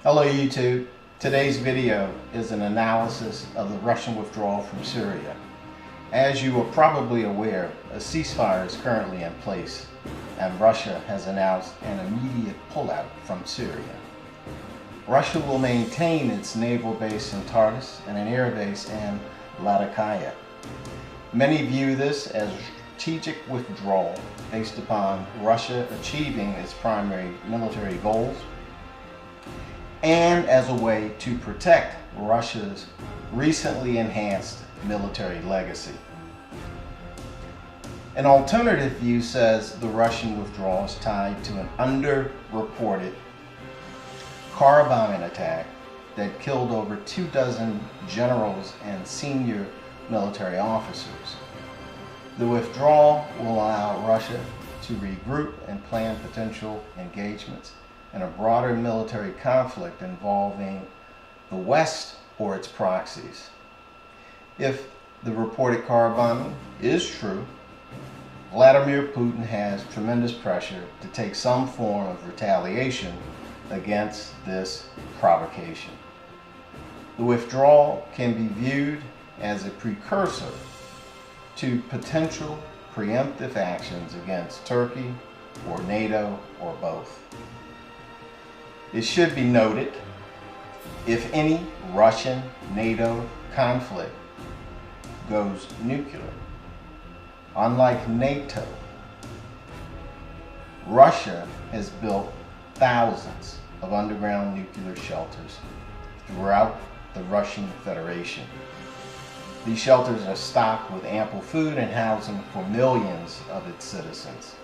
Hello YouTube. Today's video is an analysis of the Russian withdrawal from Syria. As you are probably aware, a ceasefire is currently in place and Russia has announced an immediate pullout from Syria. Russia will maintain its naval base in Tartus and an air base in Latakia. Many view this as a strategic withdrawal based upon Russia achieving its primary military goals and as a way to protect Russia's recently enhanced military legacy. An alternative view says the Russian withdrawal is tied to an underreported car bombing attack that killed over 24 generals and senior military officers. The withdrawal will allow Russia to regroup and plan potential engagements in a broader military conflict involving the West or its proxies. If the reported car bombing is true, Vladimir Putin has tremendous pressure to take some form of retaliation against this provocation. The withdrawal can be viewed as a precursor to potential preemptive actions against Turkey or NATO or both. It should be noted, if any Russian-NATO conflict goes nuclear, unlike NATO, Russia has built thousands of underground nuclear shelters throughout the Russian Federation. These shelters are stocked with ample food and housing for millions of its citizens.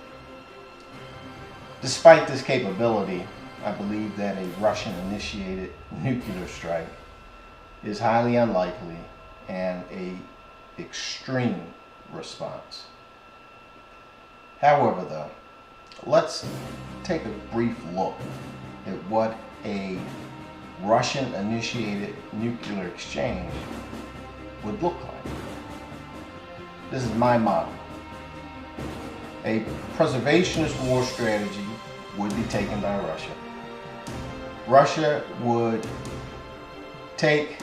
Despite this capability, I believe that a Russian-initiated nuclear strike is highly unlikely and an extreme response. However, though, let's take a brief look at what a Russian-initiated nuclear exchange would look like. This is my model. A preservationist war strategy would be taken by Russia. Russia would take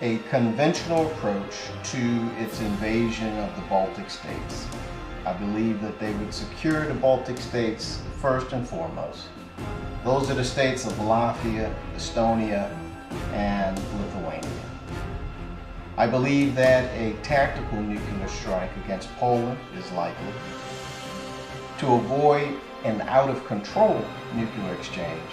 a conventional approach to its invasion of the Baltic states. I believe that they would secure the Baltic states first and foremost. Those are the states of Latvia, Estonia, and Lithuania. I believe that a tactical nuclear strike against Poland is likely. To avoid an out-of-control nuclear exchange,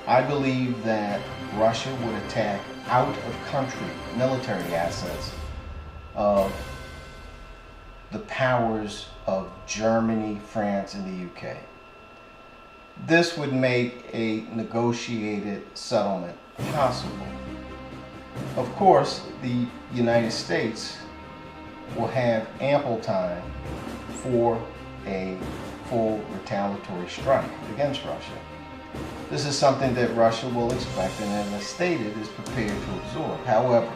I believe that Russia would attack out-of-country military assets of the powers of Germany, France, and the UK. This would make a negotiated settlement possible. Of course, the United States will have ample time for a full retaliatory strike against Russia. This is something that Russia will expect and, as I stated, is prepared to absorb. However,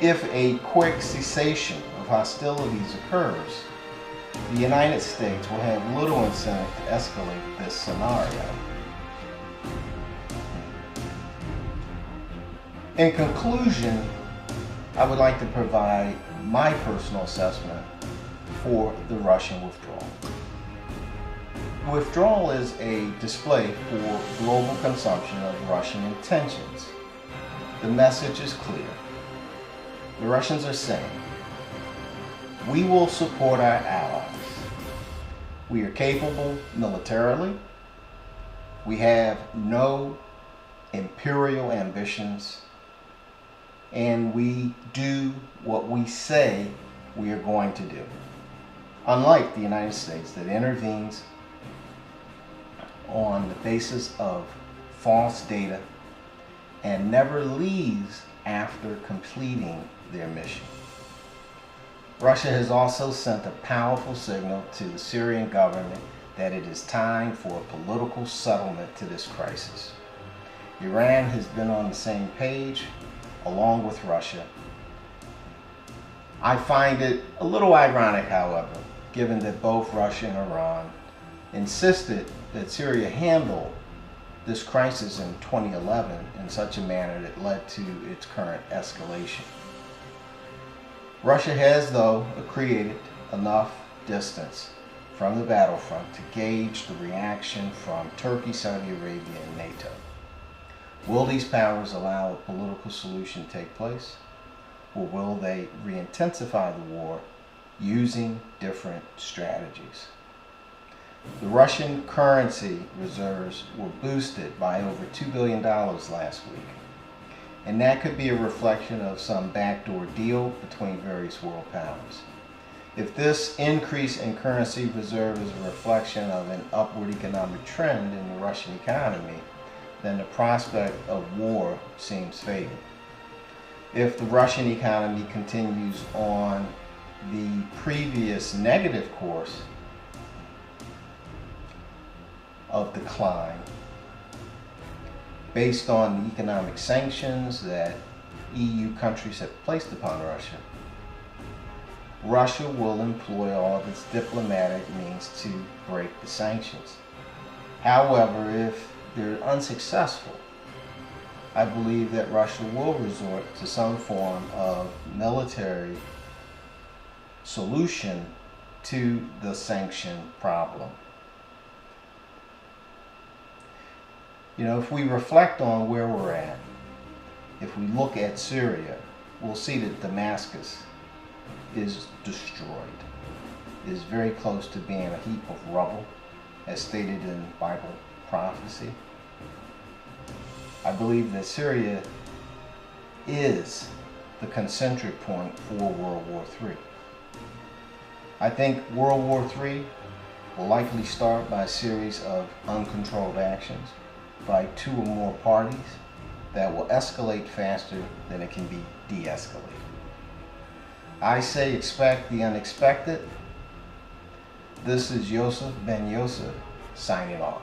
if a quick cessation of hostilities occurs, the United States will have little incentive to escalate this scenario. In conclusion, I would like to provide my personal assessment for the Russian withdrawal. Withdrawal is a display for global consumption of Russian intentions. The message is clear. The Russians are saying, we will support our allies. We are capable militarily. We have no imperial ambitions. And we do what we say we are going to do. Unlike the United States that intervenes on the basis of false data and never leaves after completing their mission. Russia has also sent a powerful signal to the Syrian government that it is time for a political settlement to this crisis. Iran has been on the same page along with Russia. I find it a little ironic, however, given that both Russia and Iran insisted that Syria handle this crisis in 2011 in such a manner that led to its current escalation. Russia has, though, created enough distance from the battlefront to gauge the reaction from Turkey, Saudi Arabia, and NATO. Will these powers allow a political solution to take place, or will they re-intensify the war using different strategies? The Russian currency reserves were boosted by over $2 billion last week, and that could be a reflection of some backdoor deal between various world powers. If this increase in currency reserve is a reflection of an upward economic trend in the Russian economy, then the prospect of war seems fading. If the Russian economy continues on the previous negative course of decline, based on the economic sanctions that EU countries have placed upon Russia, Russia will employ all of its diplomatic means to break the sanctions. However, if they're unsuccessful, I believe that Russia will resort to some form of military solution to the sanction problem. You know, if we reflect on where we're at, if we look at Syria, we'll see that Damascus is destroyed, is very close to being a heap of rubble, as stated in Bible prophecy. I believe that Syria is the concentric point for World War III. I think World War III will likely start by a series of uncontrolled actions by two or more parties that will escalate faster than it can be de-escalated. I say expect the unexpected. This is Yosef Ben Yosef signing off.